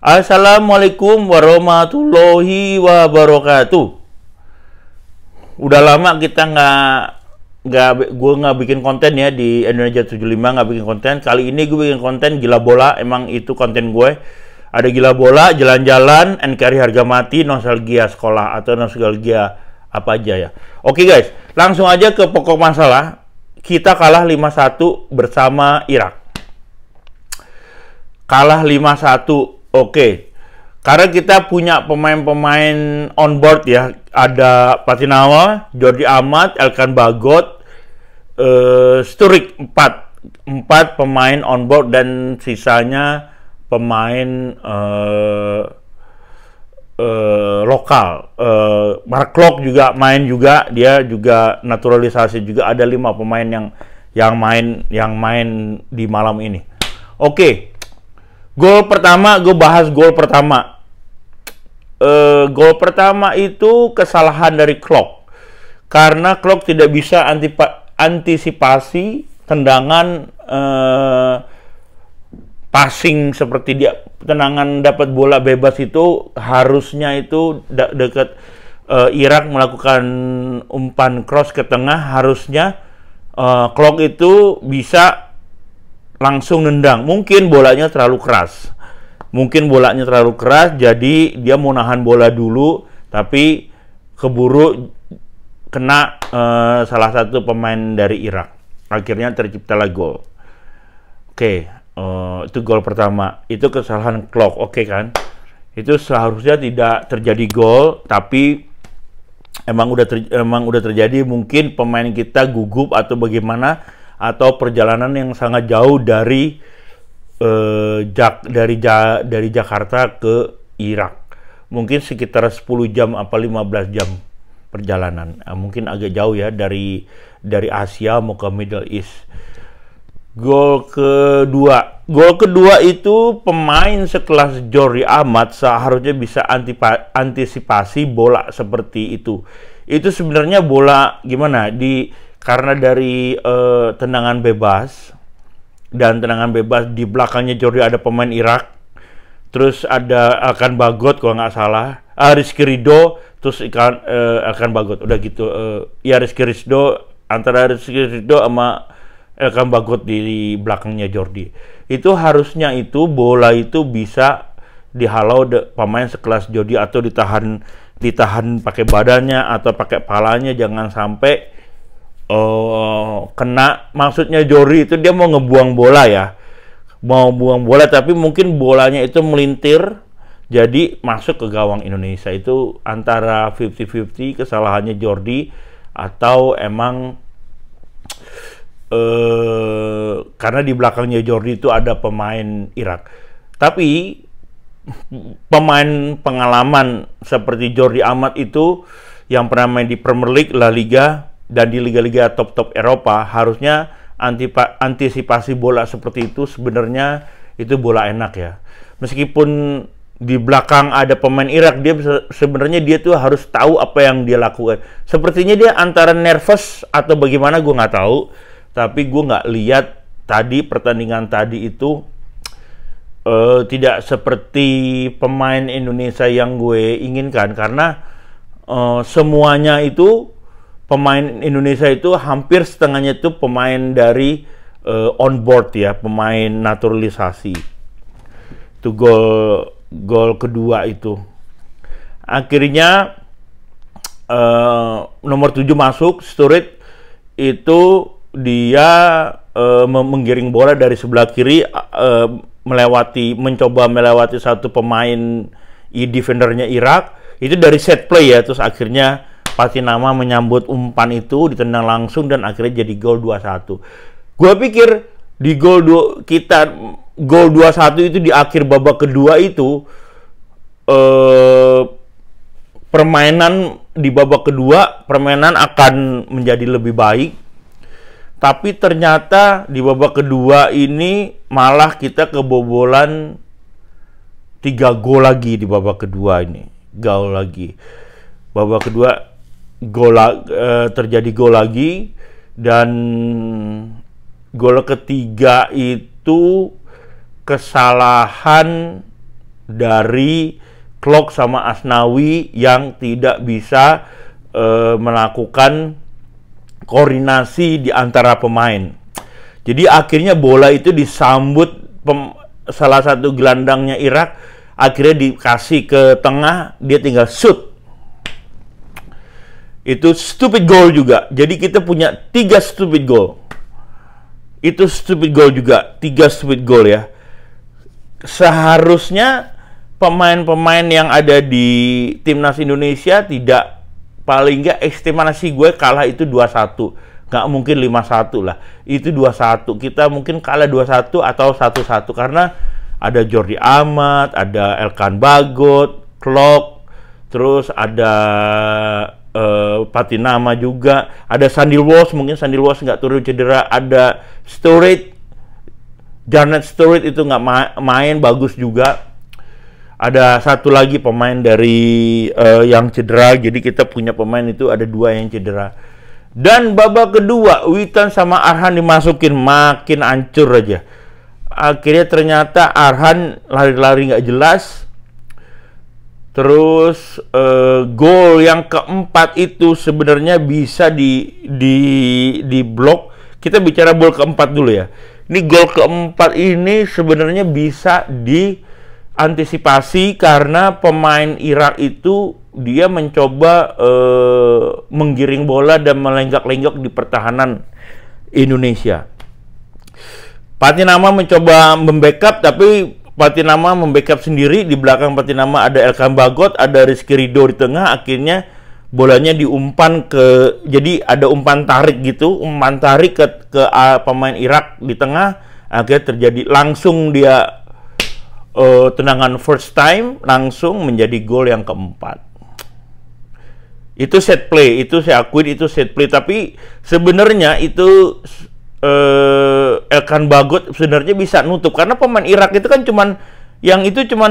Assalamualaikum warahmatullahi wabarakatuh. Udah lama kita gue nggak bikin konten ya di Indonesia 75, nggak bikin konten. Kali ini gue bikin konten gila bola, emang itu konten gue. Ada gila bola, jalan-jalan, NKRI harga mati, nostalgia sekolah atau nostalgia apa aja ya. Oke guys, langsung aja ke pokok masalah. Kita kalah 5-1 bersama Irak. Kalah 5-1. Oke, karena kita punya pemain-pemain on board ya, ada Patinawa, Jordi Amat, Elkan Bagot, Sturridge, 4 pemain on board dan sisanya pemain lokal. Mark Klok juga main juga, dia juga naturalisasi juga, ada 5 pemain yang main di malam ini. Oke. Gol pertama, gue bahas gol pertama. Gol pertama itu kesalahan dari Klok. Karena Klok tidak bisa antisipasi tendangan passing seperti dia. Tendangan dapat bola bebas itu harusnya itu dekat Irak melakukan umpan cross ke tengah. Harusnya Klok itu bisa langsung nendang. Mungkin bolanya terlalu keras. Jadi dia mau nahan bola dulu, tapi keburu kena salah satu pemain dari Irak. Akhirnya terciptalah gol. Oke, itu gol pertama. Itu kesalahan Klok, oke kan? Itu seharusnya tidak terjadi gol, tapi emang udah terjadi. Mungkin pemain kita gugup atau bagaimana, atau perjalanan yang sangat jauh dari Jakarta ke Irak. Mungkin sekitar 10 jam apa 15 jam perjalanan. Mungkin agak jauh ya dari Asia mau ke Middle East. Gol kedua itu pemain sekelas Jordi Amat seharusnya bisa antisipasi bola seperti itu. Itu sebenarnya bola gimana karena dari tendangan bebas di belakangnya Jordi ada pemain Irak, terus ada Elkan Bagot kalau nggak salah, Rizky Ridho, terus Elkan Bagot, udah gitu. Antara Rizky Ridho sama Elkan Bagot di belakangnya Jordi. Itu harusnya itu bola itu bisa dihalau pemain sekelas Jordi, atau ditahan pakai badannya atau pakai palanya, jangan sampai kena. Maksudnya Jordi itu dia mau ngebuang bola ya, tapi mungkin bolanya itu melintir jadi masuk ke gawang Indonesia. Itu antara 50-50 kesalahannya Jordi atau emang karena di belakangnya Jordi itu ada pemain Irak. Tapi pemain pengalaman seperti Jordi Amat itu yang pernah main di Premier League, La Liga, dan di liga-liga top-top Eropa, harusnya antisipasi bola seperti itu. Sebenarnya itu bola enak ya. Meskipun di belakang ada pemain Irak, sebenarnya dia tuh harus tahu apa yang dia lakukan. Sepertinya dia antara nervous atau bagaimana, gue nggak tahu. Tapi gue nggak lihat tadi pertandingan tadi itu tidak seperti pemain Indonesia yang gue inginkan, karena semuanya itu pemain Indonesia itu hampir setengahnya itu pemain dari on board ya, pemain naturalisasi. Itu gol kedua itu. Akhirnya nomor 7 masuk, Sturridge itu dia menggiring bola dari sebelah kiri, mencoba melewati satu pemain defendernya Irak. Itu dari set play ya, terus akhirnya Patinama menyambut umpan itu, ditendang langsung dan akhirnya jadi gol 2-1. Gue pikir di gol 2-1 itu di akhir babak kedua itu permainan di babak kedua akan menjadi lebih baik. Tapi ternyata di babak kedua ini malah kita kebobolan 3 gol lagi di babak kedua ini. Gol lagi. Babak kedua terjadi gol lagi, dan gol ketiga itu kesalahan dari Klok sama Asnawi yang tidak bisa melakukan koordinasi di antara pemain. Jadi akhirnya bola itu disambut salah satu gelandangnya Irak, akhirnya dikasih ke tengah, dia tinggal shoot. Itu stupid goal juga. Jadi kita punya 3 stupid goal. Itu stupid goal juga, 3 stupid goal ya. Seharusnya pemain-pemain yang ada di timnas Indonesia tidak, paling nggak estimasi gue kalah itu 2-1. Nggak mungkin 5-1 lah. Itu 2-1. Kita mungkin kalah 2-1 atau 1-1. Karena ada Jordi Amat, ada Elkan Bagot, Klok, terus ada Patinama juga. Ada Sandil Wos, mungkin Sandil Wos nggak turun cedera. Ada Sturridge, Jarnett Sturridge itu nggak main, bagus juga. Ada satu lagi pemain dari yang cedera, jadi kita punya pemain itu ada 2 yang cedera. Dan babak kedua, Witan sama Arhan dimasukin, makin hancur aja. Akhirnya ternyata Arhan lari-lari nggak jelas. Terus gol yang keempat itu sebenarnya bisa di blok. Kita bicara gol keempat dulu ya. Ini gol keempat ini sebenarnya bisa diantisipasi karena pemain Irak itu dia mencoba menggiring bola dan melenggak-lenggok di pertahanan Indonesia. Patinama mencoba membackup, tapi Patinama membackup sendiri. Di belakang Patinama ada Elkan Bagot, ada Rizky Ridho di tengah. Akhirnya bolanya diumpan jadi ada umpan tarik gitu, umpan tarik ke pemain Irak di tengah. Akhirnya terjadi langsung dia tendangan first time, langsung menjadi gol yang keempat. Itu set play, itu saya akuin itu set play, tapi sebenarnya itu Elkan Bagot sebenarnya bisa nutup karena pemain Irak itu kan cuman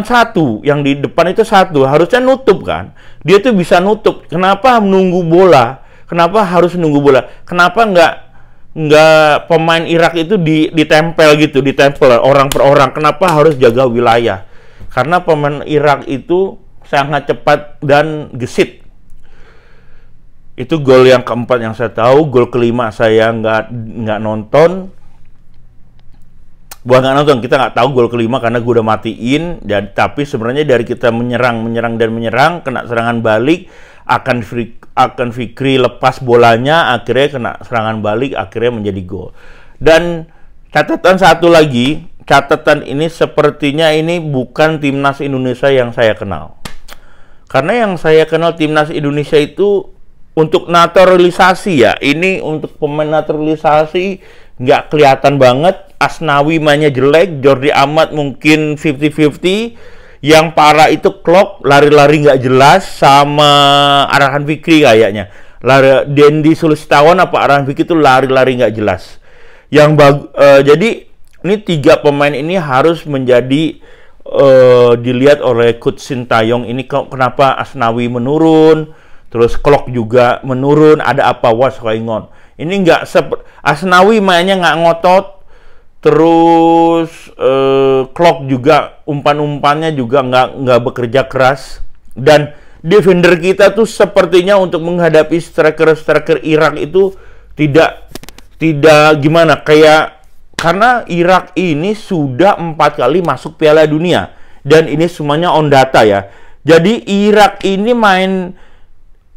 satu, yang di depan itu satu, harusnya nutup kan. Dia tuh bisa nutup. Kenapa menunggu bola? Kenapa harus nunggu bola? Kenapa nggak pemain Irak itu ditempel gitu, ditempel orang per orang? Kenapa harus jaga wilayah? Karena pemain Irak itu sangat cepat dan gesit. Itu gol yang keempat yang saya tahu. Gol kelima saya nggak nonton. Bukan nggak nonton, kita nggak tahu gol kelima karena gue udah matiin. Tapi sebenarnya dari kita menyerang, kena serangan balik, akan Fikri lepas bolanya, akhirnya kena serangan balik, akhirnya menjadi gol. Dan catatan satu lagi, catatan ini sepertinya ini bukan timnas Indonesia yang saya kenal. Karena yang saya kenal timnas Indonesia itu untuk naturalisasi ya, ini untuk pemain naturalisasi nggak kelihatan banget. Asnawi mainnya jelek, Jordi Amat mungkin 50-50. Yang parah itu Klok, lari-lari nggak jelas, sama Arhan Fikri kayaknya. Dendi Sulistawan apa Arhan Fikri itu lari-lari nggak jelas. Jadi ini 3 pemain ini harus menjadi dilihat oleh Coach Sintayong. Ini kenapa Asnawi menurun, terus Klok juga menurun, ada apa? What's going on? Ini nggak Asnawi mainnya nggak ngotot, terus Klok juga umpan-umpannya juga nggak bekerja keras, dan defender kita tuh sepertinya untuk menghadapi striker Irak itu tidak gimana, kayak karena Irak ini sudah 4 kali masuk Piala Dunia dan ini semuanya on data ya. Jadi Irak ini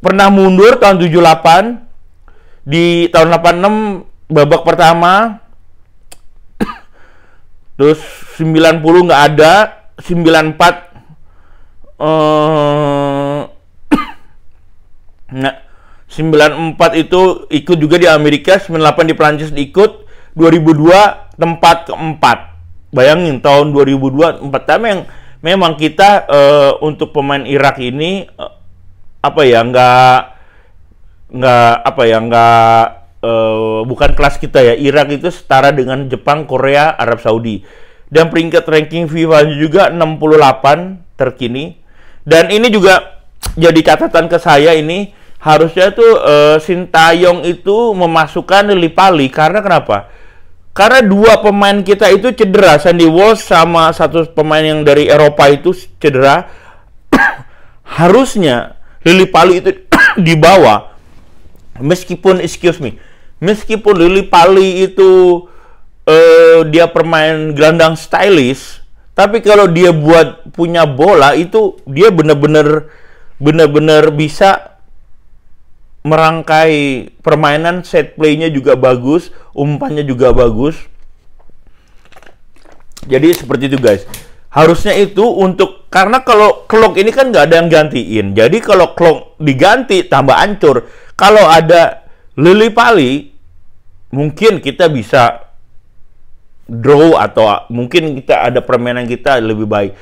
pernah mundur tahun 78, di tahun 86 babak pertama, terus 90 nggak ada, 94 94 itu ikut juga di Amerika, 98 di Prancis ikut, 2002 tempat keempat. Bayangin tahun 2002 tempat. Tapi memang kita untuk pemain Irak ini bukan kelas kita ya. Irak itu setara dengan Jepang, Korea, Arab Saudi. Dan peringkat ranking FIFA juga 68 terkini. Dan ini juga jadi catatan ke saya, ini harusnya tuh Sintayong itu memasukkan Lillipali. Karena kenapa? Karena dua pemain kita itu cedera, Sandy Walsh sama satu pemain yang dari Eropa itu cedera. Harusnya Lily Pali itu dibawa. Meskipun Lily Pali itu dia pemain gelandang stylish, tapi kalau dia punya bola itu dia benar-benar bisa merangkai permainan, set play-nya juga bagus, umpannya juga bagus. Jadi seperti itu guys. Harusnya itu karena kalau Klok ini kan nggak ada yang gantiin. Jadi kalau Klok diganti tambah hancur. Kalau ada Lily Pali, mungkin kita bisa draw atau mungkin kita ada permainan kita lebih baik.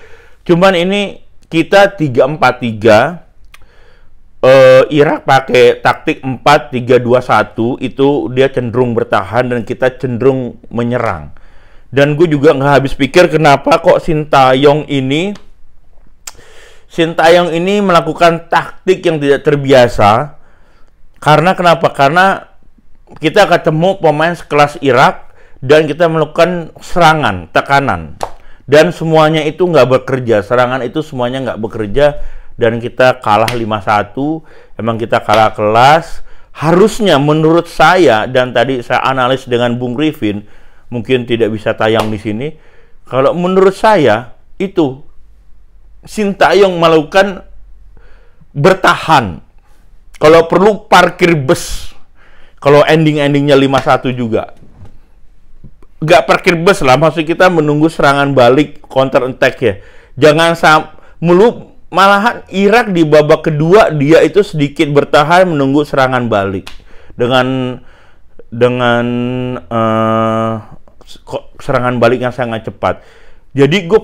Cuman ini kita 3-4-3. Irak pakai taktik 4-3-2-1, itu dia cenderung bertahan dan kita cenderung menyerang. Dan gue juga nggak habis pikir kenapa kok Sintayong ini melakukan taktik yang tidak terbiasa. Karena kenapa? Karena kita ketemu pemain sekelas Irak dan kita melakukan serangan, tekanan. Dan semuanya itu nggak bekerja, serangan itu semuanya nggak bekerja. Dan kita kalah 5-1, emang kita kalah kelas. Harusnya menurut saya, dan tadi saya analis dengan Bung Rifin, mungkin tidak bisa tayang di sini. Kalau menurut saya, itu Sintayong melakukan bertahan. Kalau perlu parkir bus. Kalau ending-endingnya 5-1 juga. Nggak parkir bus lah, maksud kita menunggu serangan balik, counter attack ya. Jangan malahan Irak di babak kedua dia itu sedikit bertahan menunggu serangan balik dengan serangan balik yang sangat cepat. Jadi gue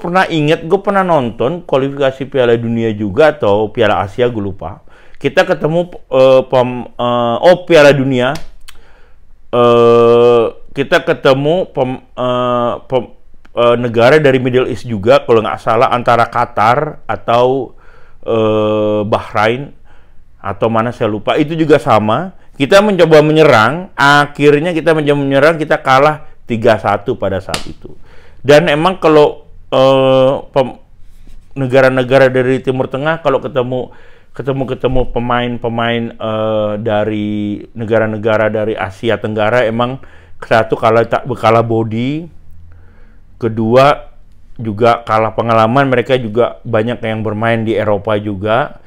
pernah nonton kualifikasi Piala Dunia juga atau Piala Asia, gue lupa. Kita ketemu Piala Dunia. Kita ketemu negara dari Middle East juga, kalau nggak salah antara Qatar atau Bahrain atau mana saya lupa. Itu juga sama. Kita mencoba menyerang, akhirnya kita mencoba menyerang, kita kalah 3-1 pada saat itu. Dan emang kalau negara-negara dari Timur Tengah kalau ketemu pemain-pemain dari negara-negara dari Asia Tenggara, emang satu kalah body, kedua juga kalah pengalaman. Mereka juga banyak yang bermain di Eropa juga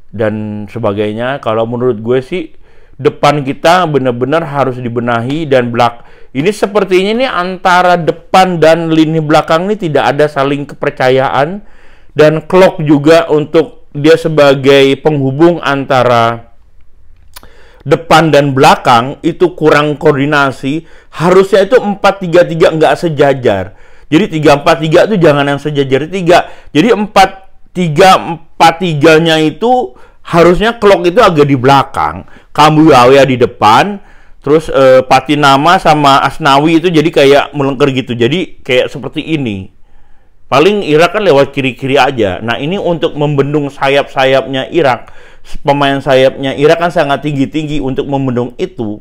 dan sebagainya. Kalau menurut gue sih depan kita benar-benar harus dibenahi, dan ini sepertinya ini antara depan dan lini belakang ini tidak ada saling kepercayaan, dan Klok juga untuk dia sebagai penghubung antara depan dan belakang itu kurang koordinasi. Harusnya itu 4-3-3 nggak sejajar. Jadi 3-4-3 itu jangan yang sejajar 3. Jadi 4-3-4-3-nya itu harusnya Klok itu agak di belakang, Kambuaya di depan, terus Patinama sama Asnawi itu jadi kayak melengker gitu. Jadi kayak seperti ini. Paling Irak kan lewat kiri-kiri aja. Nah, ini untuk membendung sayap-sayapnya Irak. Pemain sayapnya Irak kan sangat tinggi-tinggi untuk membendung itu.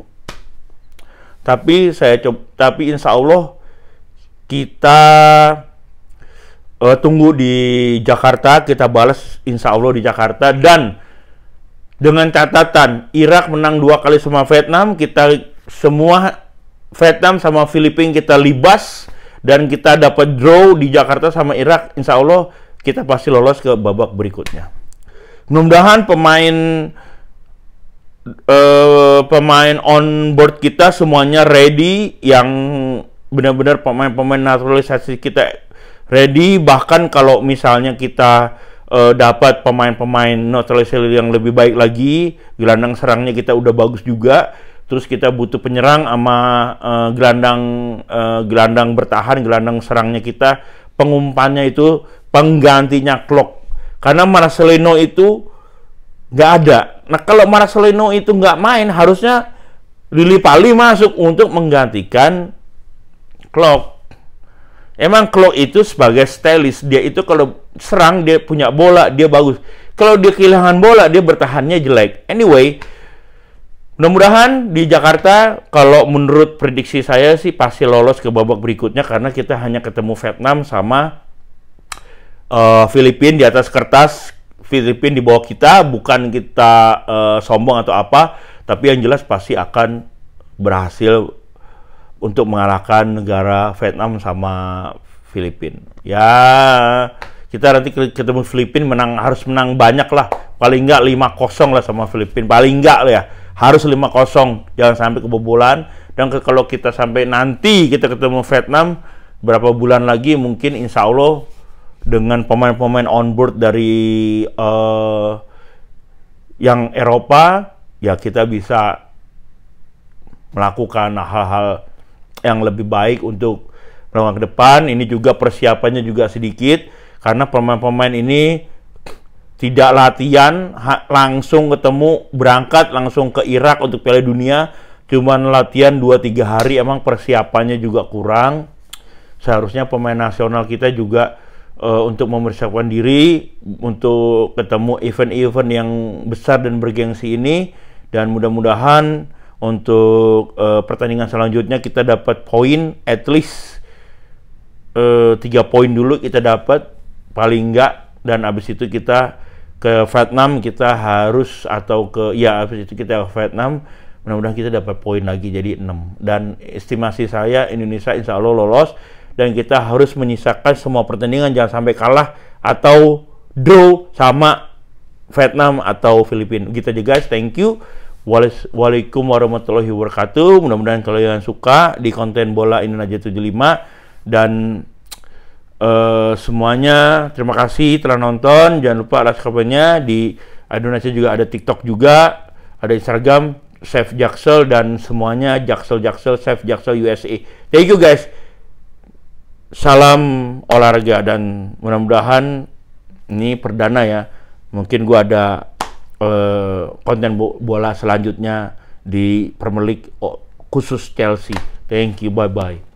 Tapi insya Allah kita tunggu di Jakarta, kita balas insya Allah di Jakarta. Dan dengan catatan Irak menang 2 kali sama Vietnam, kita semua Vietnam sama Filipina kita libas, dan kita dapat draw di Jakarta sama Irak. Insya Allah kita pasti lolos ke babak berikutnya. Mudah-mudahan pemain on board kita semuanya ready, yang benar-benar pemain-pemain naturalisasi kita ready. Bahkan kalau misalnya kita dapat pemain-pemain naturalisasi yang lebih baik lagi, gelandang serangnya kita udah bagus juga, terus kita butuh penyerang sama gelandang bertahan, gelandang serangnya kita, pengumpannya itu penggantinya Klok. Karena Marcelino itu nggak ada. Nah, kalau Marcelino itu nggak main, harusnya Lily Pali masuk untuk menggantikan Klok. Emang Klok itu sebagai stylist, dia itu kalau serang dia punya bola, dia bagus. Kalau dia kehilangan bola, dia bertahannya jelek. Anyway, Mudah-mudahan di Jakarta, kalau menurut prediksi saya sih pasti lolos ke babak berikutnya karena kita hanya ketemu Vietnam sama Filipina di atas kertas. Filipina di bawah kita, bukan kita sombong atau apa, tapi yang jelas pasti akan berhasil untuk mengalahkan negara Vietnam sama Filipina. Ya, kita nanti ketemu Filipina harus menang banyak lah. Paling nggak 5-0 lah sama Filipina. Paling nggak lah ya. Harus 5-0, jangan sampai kebobolan. Dan kalau kita sampai nanti kita ketemu Vietnam, berapa bulan lagi mungkin insya Allah dengan pemain-pemain on board dari yang Eropa, ya kita bisa melakukan hal-hal yang lebih baik untuk ke depan. Ini juga persiapannya juga sedikit, karena pemain-pemain ini tidak latihan, langsung ketemu, berangkat langsung ke Irak untuk Piala Dunia, cuman latihan 2-3 hari, emang persiapannya juga kurang. Seharusnya pemain nasional kita juga untuk mempersiapkan diri untuk ketemu event-event yang besar dan bergengsi ini, dan mudah-mudahan untuk pertandingan selanjutnya kita dapat poin, at least 3 poin dulu kita dapat paling enggak, dan abis itu kita ke Vietnam kita harus, atau ke, ya habis itu kita ke Vietnam, mudah-mudahan kita dapat poin lagi jadi 6. Dan estimasi saya Indonesia insya Allah lolos, dan kita harus menyisakan semua pertandingan, jangan sampai kalah atau draw sama Vietnam atau Filipina. Gitu aja guys, thank you. Waalaikumsalam warahmatullahi wabarakatuh. Mudah-mudahan kalian suka di konten Bola Indonesia 75, dan semuanya terima kasih telah nonton. Jangan lupa subscribe-nya di Indonesia, juga ada TikTok, juga ada Instagram Chef Jaksel, dan semuanya Jaksel Chef Jaksel USA. Thank you guys, salam olahraga, dan mudah-mudahan ini perdana ya, mungkin gua ada konten bola selanjutnya di Premier League khusus Chelsea. Thank you, bye bye.